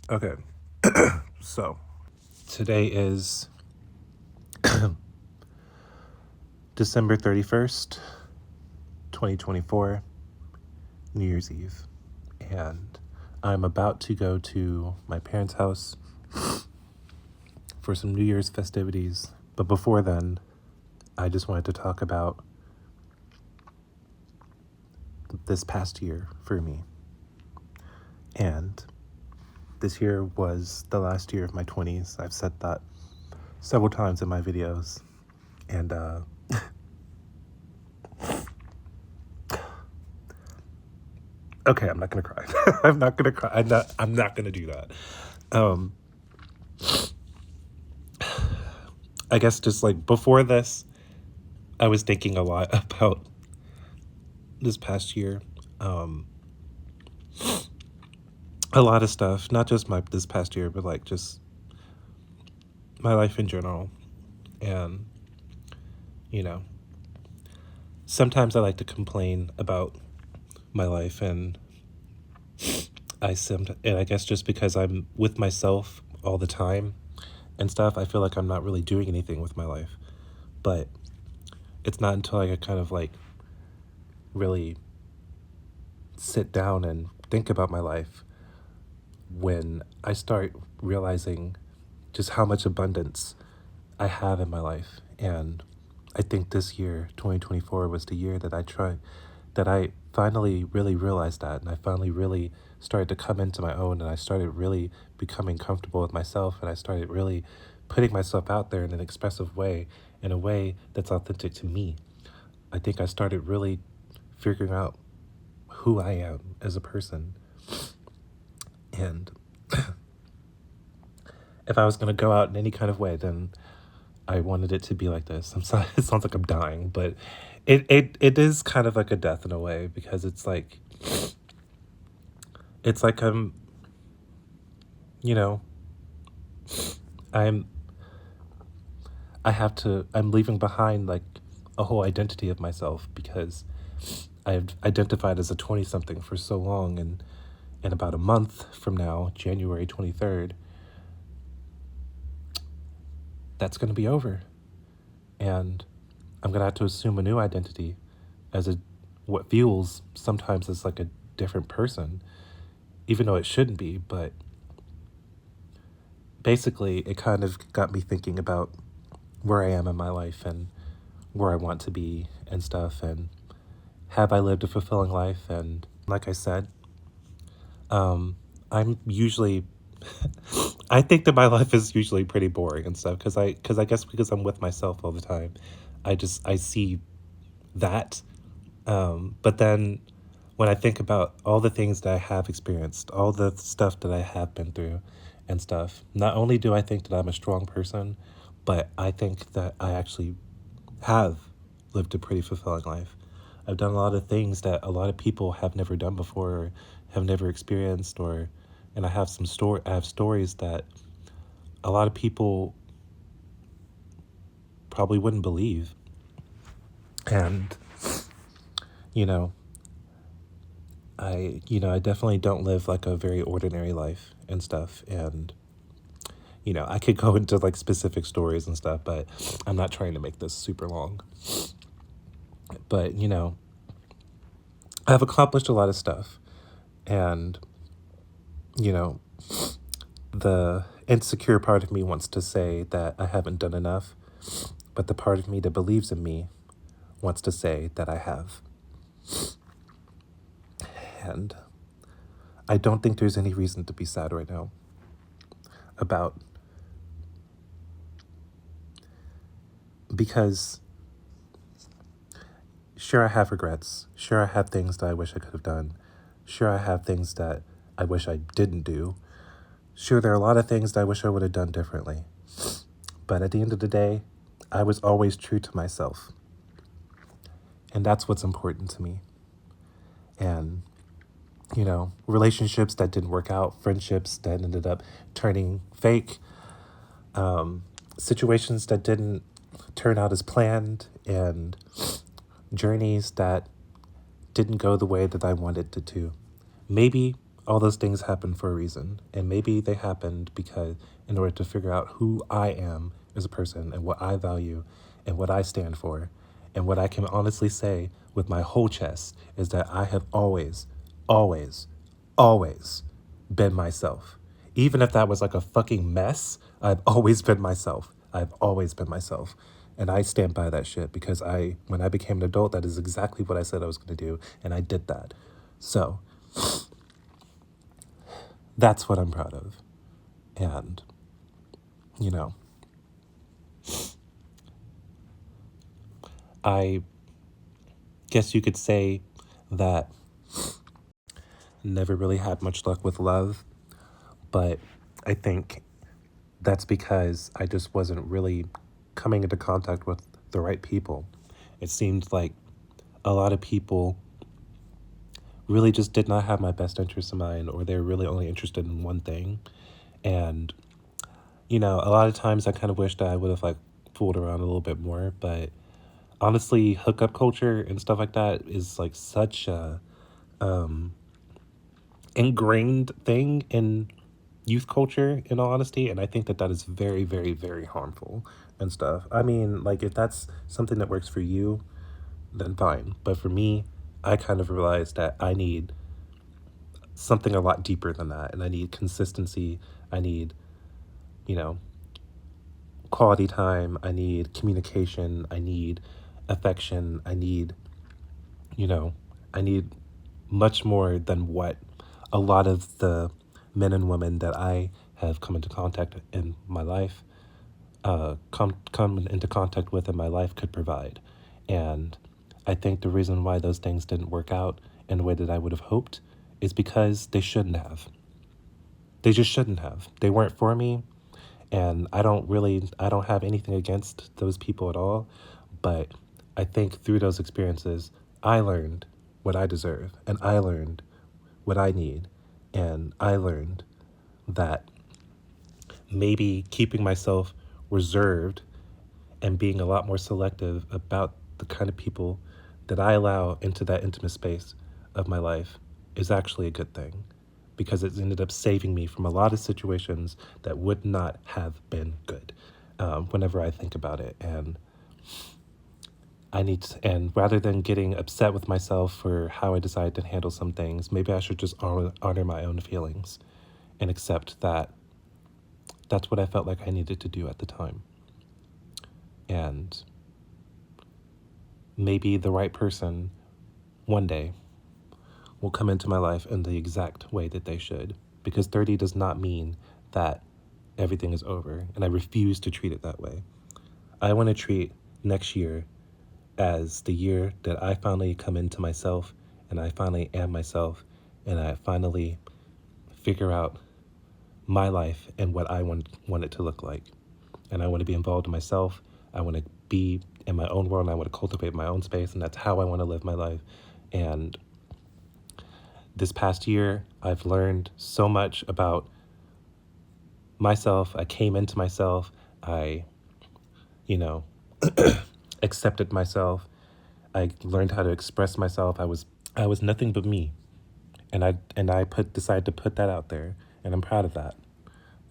Okay, so today is December 31st, 2024, New Year's Eve, and I'm about to go to my parents' house for some New Year's festivities. But before then, I just wanted to talk about this past year for me. And this year was the last year of my 20s. I've said that several times in my videos. And okay, I'm not gonna cry. I'm not gonna cry. I'm not gonna do that. Um I guess just like before this, I was thinking a lot about this past year. A lot of stuff, not just this past year, but like just my life in general. And you know, sometimes I like to complain about my life, and I guess just because I'm with myself all the time and stuff, I feel like I'm not really doing anything with my life. But it's not until I kind of like really sit down and think about my life when I start realizing just how much abundance I have in my life. And I think this year, 2024, was the year that I finally really realized that. And I finally really started to come into my own, and I started really becoming comfortable with myself. And I started really putting myself out there in an expressive way, in a way that's authentic to me. I think I started really figuring out who I am as a person. And if I was going to go out in any kind of way, then I wanted it to be like this. I'm sorry, it sounds like I'm dying, but it is kind of like a death in a way, because it's like you know, I'm I'm leaving behind like a whole identity of myself, because I've identified as a 20 something for so long, and in about a month from now, January 23rd, that's going to be over. And I'm going to have to assume a new identity as what feels sometimes as like a different person, even though it shouldn't be. But basically, it kind of got me thinking about where I am in my life and where I want to be and stuff. And have I lived a fulfilling life? And like I said, I'm usually I think that my life is usually pretty boring and stuff, because I guess because I'm with myself all the time, I see that. But then when I think about all the things that I have experienced, all the stuff that I have been through and stuff, not only do I think that I'm a strong person, but I think that I actually have lived a pretty fulfilling life. I've done a lot of things that a lot of people have never done before, or have never experienced, and I have I have stories that a lot of people probably wouldn't believe. And you know, I definitely don't live like a very ordinary life and stuff. And I could go into like specific stories and stuff, but I'm not trying to make this super long. But I've accomplished a lot of stuff, and you know, the insecure part of me wants to say that I haven't done enough, but the part of me that believes in me wants to say that I have. And I don't think there's any reason to be sad right now about, because sure, I have regrets. Sure, I have things that I wish I could have done. Sure, I have things that I wish I didn't do. Sure, there are a lot of things that I wish I would have done differently. But at the end of the day, I was always true to myself. And that's what's important to me. And, relationships that didn't work out, friendships that ended up turning fake, situations that didn't turn out as planned, and journeys that didn't go the way that I wanted it to. Maybe all those things happen for a reason. And maybe they happened because in order to figure out who I am as a person and what I value and what I stand for, and what I can honestly say with my whole chest is that I have always, always, always been myself. Even if that was like a fucking mess, I've always been myself. I've always been myself. And I stand by that shit because when I became an adult, that is exactly what I said I was going to do. And I did that. So that's what I'm proud of. And, you know, I guess you could say that never really had much luck with love, but I think that's because I just wasn't really coming into contact with the right people. It seemed like a lot of people really just did not have my best interests in mind, or they're really only interested in one thing. And, a lot of times I kind of wish that I would have like fooled around a little bit more, but honestly, hookup culture and stuff like that is like such a ingrained thing in youth culture, in all honesty, and I think that that is very, very, very harmful and stuff. I mean, like, if that's something that works for you, then fine. But for me, I kind of realized that I need something a lot deeper than that, and I need consistency. I need, you know, quality time. I need communication. I need affection. You know, I need much more than what a lot of the men and women that I have come into contact in my life, come into contact with in my life could provide. And I think the reason why those things didn't work out in the way that I would have hoped is because they shouldn't have. They just shouldn't have. They weren't for me. And I don't have anything against those people at all. But I think through those experiences, I learned what I deserve, and I learned what I need. And I learned that maybe keeping myself reserved and being a lot more selective about the kind of people that I allow into that intimate space of my life is actually a good thing, because it ended up saving me from a lot of situations that would not have been good, whenever I think about it. And and rather than getting upset with myself for how I decided to handle some things, maybe I should just honor my own feelings and accept that that's what I felt like I needed to do at the time. And maybe the right person one day will come into my life in the exact way that they should, because 30 does not mean that everything is over, and I refuse to treat it that way. I want to treat next year as the year that I finally come into myself, and I finally am myself, and I finally figure out my life and what I want it to look like. And I want to be involved in myself. I want to be in my own world, and I want to cultivate my own space, and that's how I want to live my life. And this past year, I've learned so much about myself. I came into myself. I, accepted myself. I learned how to express myself. I was nothing but me, and I decided to put that out there, and I'm proud of that.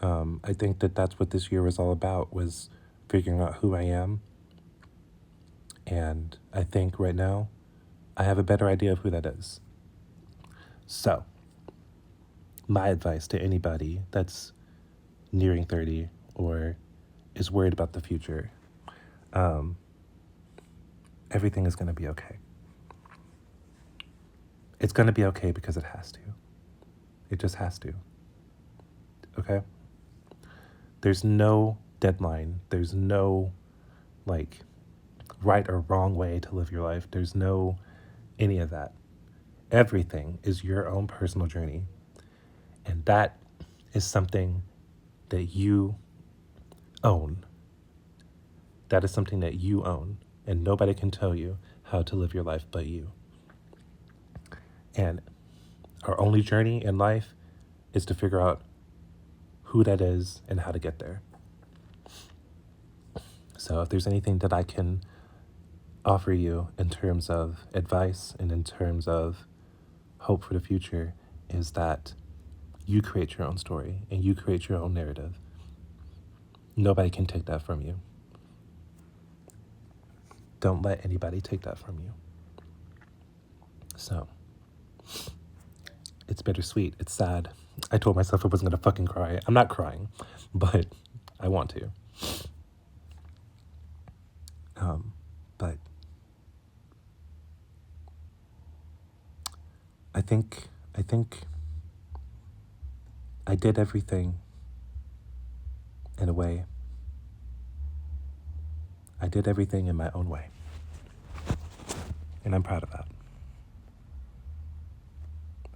I think that that's what this year was all about, was figuring out who I am. And I think right now I have a better idea of who that is. So, my advice to anybody that's nearing 30 or is worried about the future, everything is going to be okay. It's going to be okay because it has to. It just has to. Okay? There's no deadline. There's no, right or wrong way to live your life. There's no any of that. Everything is your own personal journey. And that is something that you own. That is something that you own. And nobody can tell you how to live your life but you. And our only journey in life is to figure out who that is and how to get there. So if there's anything that I can offer you in terms of advice and in terms of hope for the future, is that You create your own story and you create your own narrative. Nobody can take that from you. Don't let anybody take that from you. So, it's bittersweet. It's sad. I told myself I wasn't going to fucking cry. I'm not crying, but I want to. But I think I did everything in a way. I did everything in my own way. And I'm proud of that.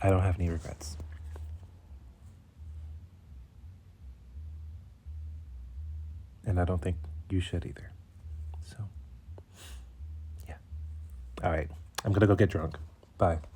I don't have any regrets. And I don't think you should either. So, yeah. All right. I'm going to go get drunk. Bye.